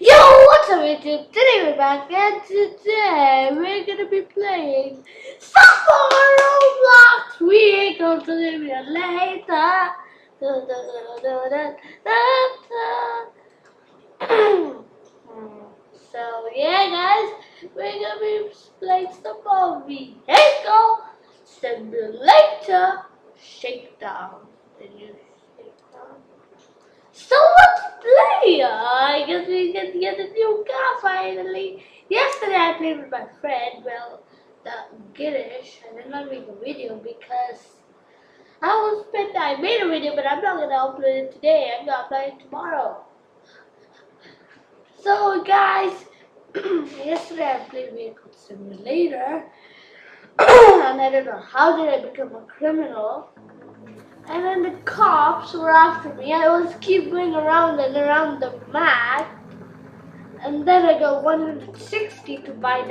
Yo, what's up YouTube? Today we're back and today we're gonna be playing some more Roblox Vehicle Simulator. So yeah guys, we're gonna be playing some more Vehicle Simulator Shakedown. The new Shakedown. So let's play! I guess we can get a new car finally. Yesterday I played with my friend, well, the Giddish. I did not make a video because I made a video, but I'm not going to upload it today. I'm going to upload it tomorrow. So guys, yesterday I played Vehicle Simulator. And I don't know how did I become a criminal. And then the cops were after me. I was keep going around and around the map. And then I got 160 to buy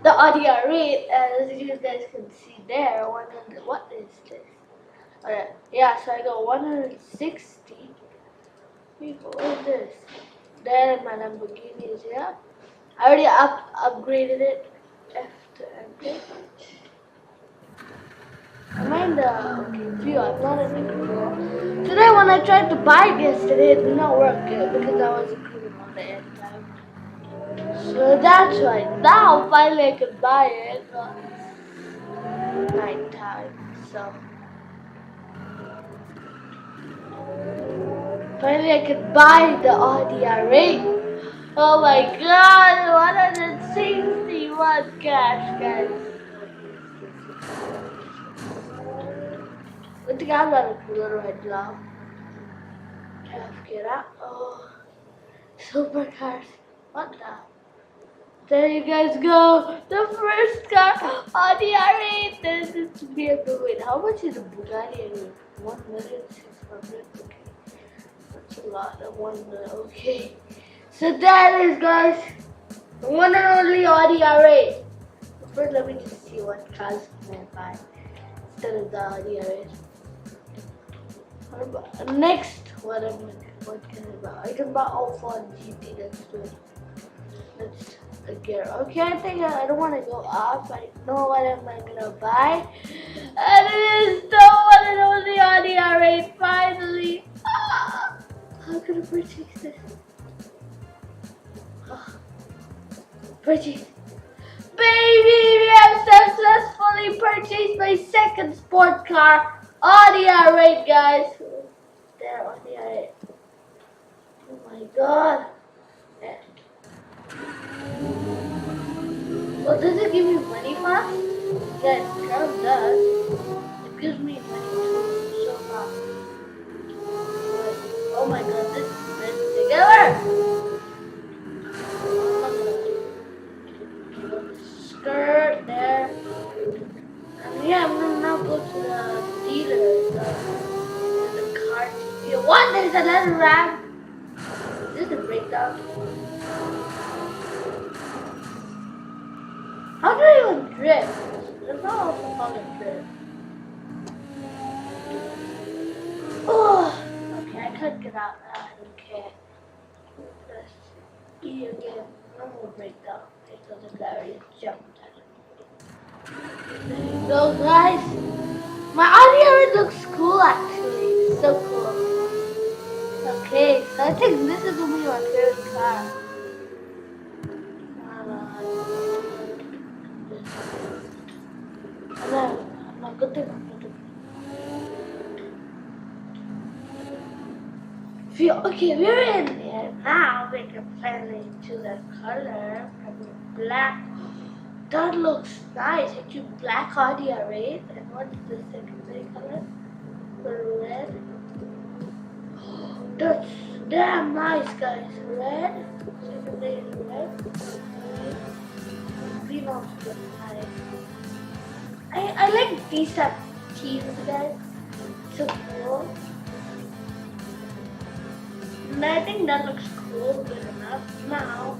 the Audi R8. As you guys can see there, 100. What is this? Alright, yeah. So I got 160. What is this? There my Lamborghini is here. I already upgraded it. F to enter. I'm in the view, I'm not in the control. Today when I tried to buy it yesterday, it did not work because I was a criminal at the end time. So that's why now finally I can buy it. It's night time, so finally I can buy the Audi R8. Oh my god, 161 cash, guys. I think I'm not a cooler right now. Get up. Oh, supercars. What the? There you guys go. The first car on the R8. This is vehicle. Wait, how much is a Bugatti anyway? 1,600,000. Okay, that's a lot. Of 1 million. Okay, so that is, guys, the one and only Audi R8. First, let me just see what cars can I buy instead of the Audi R8. Next, what can I buy? I can buy Alpha GT. That's good. That's a gear. Okay, I think I don't want to go up. I know what am I gonna buy, and it is the one and only Audi R8. Finally, how can I purchase this? Purchase, baby! We have successfully purchased my second sport car. Audi R8, guys. There, Audi R8. Oh my god. There. Well, does it give me money fast? Yeah, it kind of does. It gives me money too, so fast. Oh my god, this is together. Skirt there. And yeah, I'm gonna now go to the dealer, the car. What? There's another ramp. Is this a breakdown? How do I even drift? There's not also how to drift. Oh, okay, I can't get out now. I don't care. Let's see again. Normal breakdown. Because the guy already jumped at it. There you go, guys. My Audi looks cool, actually. It's so cool. Okay, so I think this is gonna be my favorite car. I'm not good thing. Okay, we're in there now. We can finally choose a color. Probably black. That looks nice. I choose black Audi R8. And what is the secondary color? The red. That's damn nice, guys. Red. Secondary red. Green also looks nice. I like these type of teams, guys. So cool. And I think that looks cool, good enough. Now,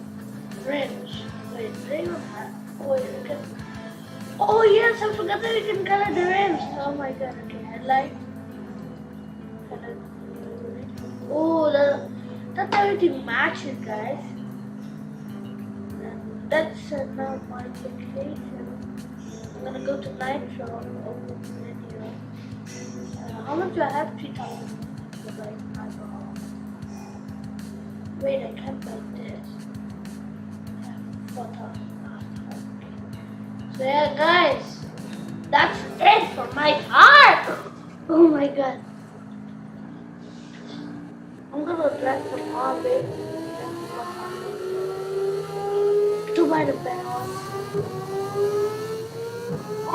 rims. Wait, they don't have. Oh, wait, okay. Oh yes, I forgot that you can color the rims. Oh my god, okay, headlight. Oh, everything matches, guys. And that's now my vacation. I'm gonna go to Nitro, open video. How much do I have? 3,000. Wait, I can't buy this. 4,000. So yeah, guys, that's it for my car. Oh my god. I'm gonna drag some more, babe. To buy the better one.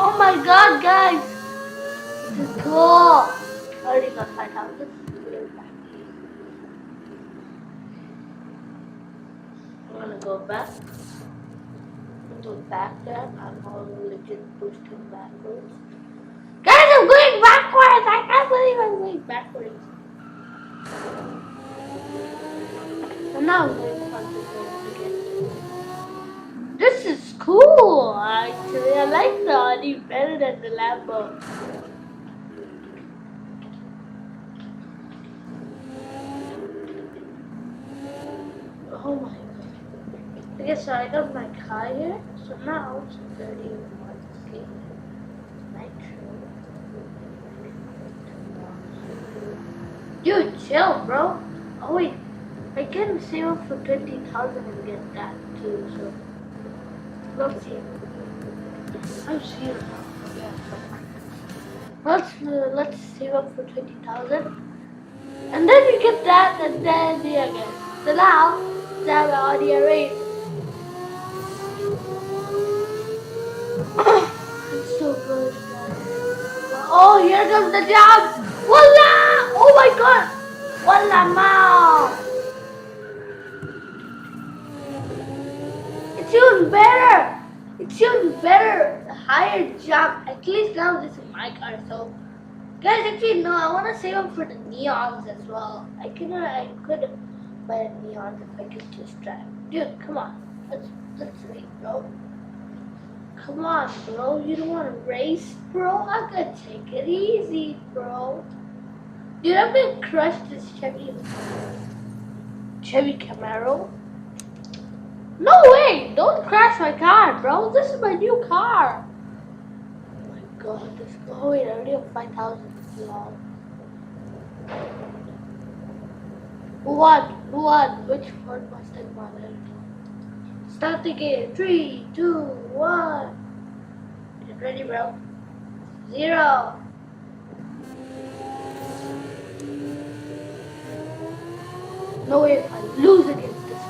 Oh my god, guys! This is cool! I already got 5,000. I'm gonna go back. Go back there. I'm all legit boosting backwards. Guys, I'm going backwards! I can't believe I'm going backwards. And now I'm going front again. This is cool, actually. I like the Audi better than the Lambo. Oh my god. Okay, so I got my car here. So now it's 31. Okay. Nitro. Dude, chill, bro. Oh wait. I can save up for 20,000 and get that too, so let's see. I'm serious now. Let's save up for 20,000, and then we get that, and then yeah, again. So now let's have an audio race. It's so good, guys. Oh, here comes the jump! Voila! Oh my god! Voila, wow! It's even better! It's even better! Higher jump. At least now this is my car, so guys, actually no, I wanna save up for the neons as well. I could buy a neon if I could just drive. Dude, come on. Let's race, bro. Come on, bro. You don't wanna race, bro? I could take it easy, bro. Dude, I'm gonna crush this Chevy Camaro. No way! Don't crash my car, bro. This is my new car. Oh my god, this. Oh wait, I already have 5,000. Wow. Who won? Who won? Which Ford Mustang won? Start the game. 3, 2, 1. Get ready, bro. 0. No way if I lose against this guy.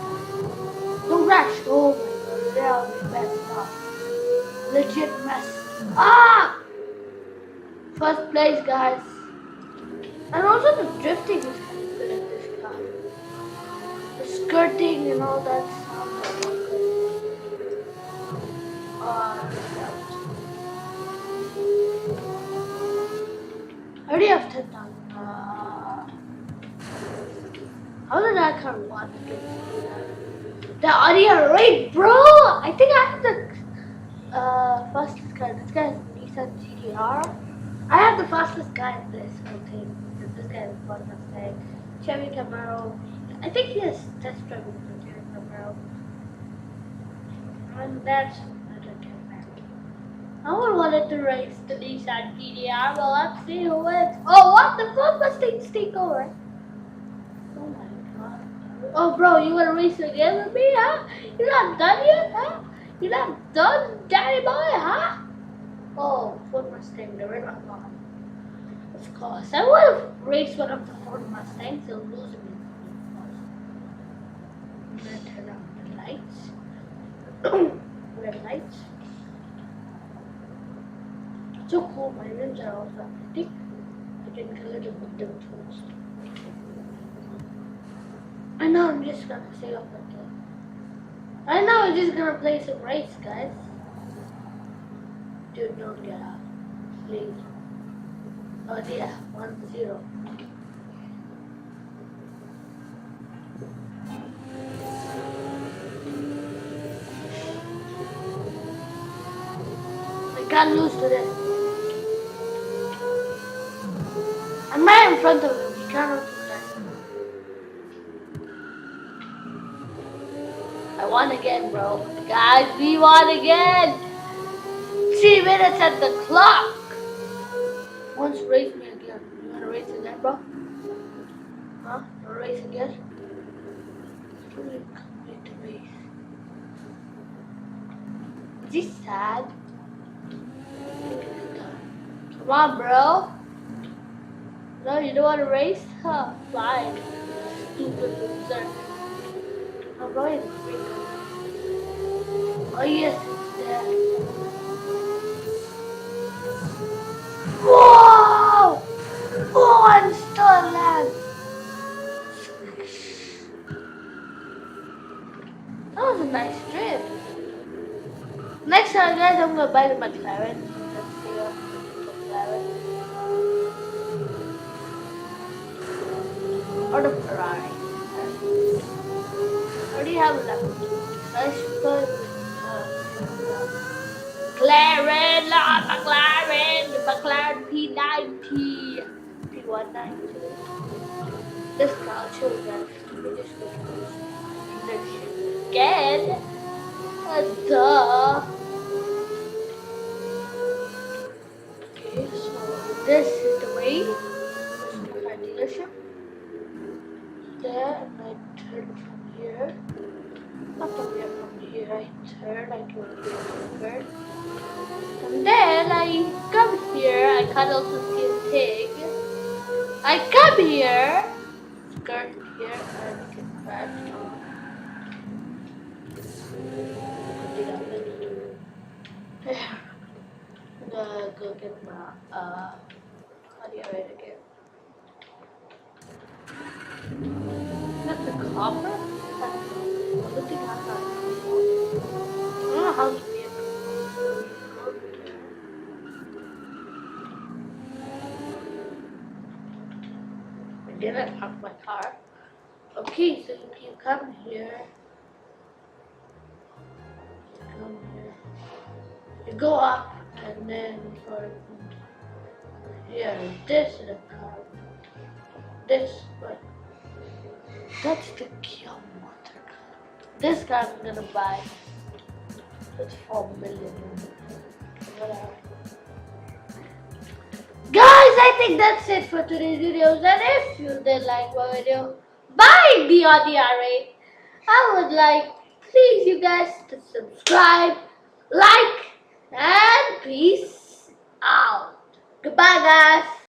Don't rush. Oh my god, they're all messed up. Legit messed. Ah! First place, guys. And also the drifting is kind of good in this car. The skirting and all that sounds so good. I already have 10,000. How did that car want to get the audio rate, bro? I think I have the fastest car. This guy is Nissan GTR. I have the fastest guy in this whole thing. This guy is Ford Mustang, Chevy Camaro. I think he has test driving for Chevy Camaro. And that's another Camaro. I would wanted to race the Nissan GTR, but let's see who wins. Oh, what? The Ford Mustang's take over. Oh my god. Oh, bro, you wanna race again with me, huh? You're not done yet, huh? You're not done, daddy boy, huh? Oh, Ford Mustang, the red one. Of course. I would have raced one of the Ford Mustangs, they'll lose me. I'm gonna turn on the lights. Red lights. So cool, my rims are also updating. I can color them with them tools. I know I'm just gonna say up like that. I know I'm just gonna play some race, guys. Dude, don't get out. Please. Oh yeah, 1-0. I can't lose to this. I'm right in front of him. He cannot do that. won again, bro. Guys, we won again. 3 minutes at the clock. Once race me again. You wanna race again, bro? Huh? You wanna race again? Complete the race. Is he sad? Come on, bro. No, you don't want to race? Huh? Fine. Stupid loser. I'm going to freak. Oh, yes, it's there. Whoa! Oh, I'm still alive. That was a nice trip. Next time, guys, I'm going to buy the McLaren. Let's see McLaren. Or the Ferrari. I already have a Lamborghini. I should put McLaren, the McLaren P90, P190. This car shows that we just go again. Duh. Okay, so this is the way. This is my dealership. There, and I turn from here. Not from here, from here. I turn, I go here. And then I come here. I can also see a pig. I come here. Skirt here, and I get back. I'm gonna go get my how do you write it again? That's the copper? I don't think I have that. I don't know how to be it. I didn't have my car. Okay, so you come here. Come here. You go up and then for here, this is a car. This, but that's the Kia motor car. This car I'm gonna buy. It's 4 million. Whatever. Guys, I think that's it for today's videos. And if you did like my video, buy the Audi R8. I would like, please, you guys to subscribe, like, and peace out. Goodbye, guys.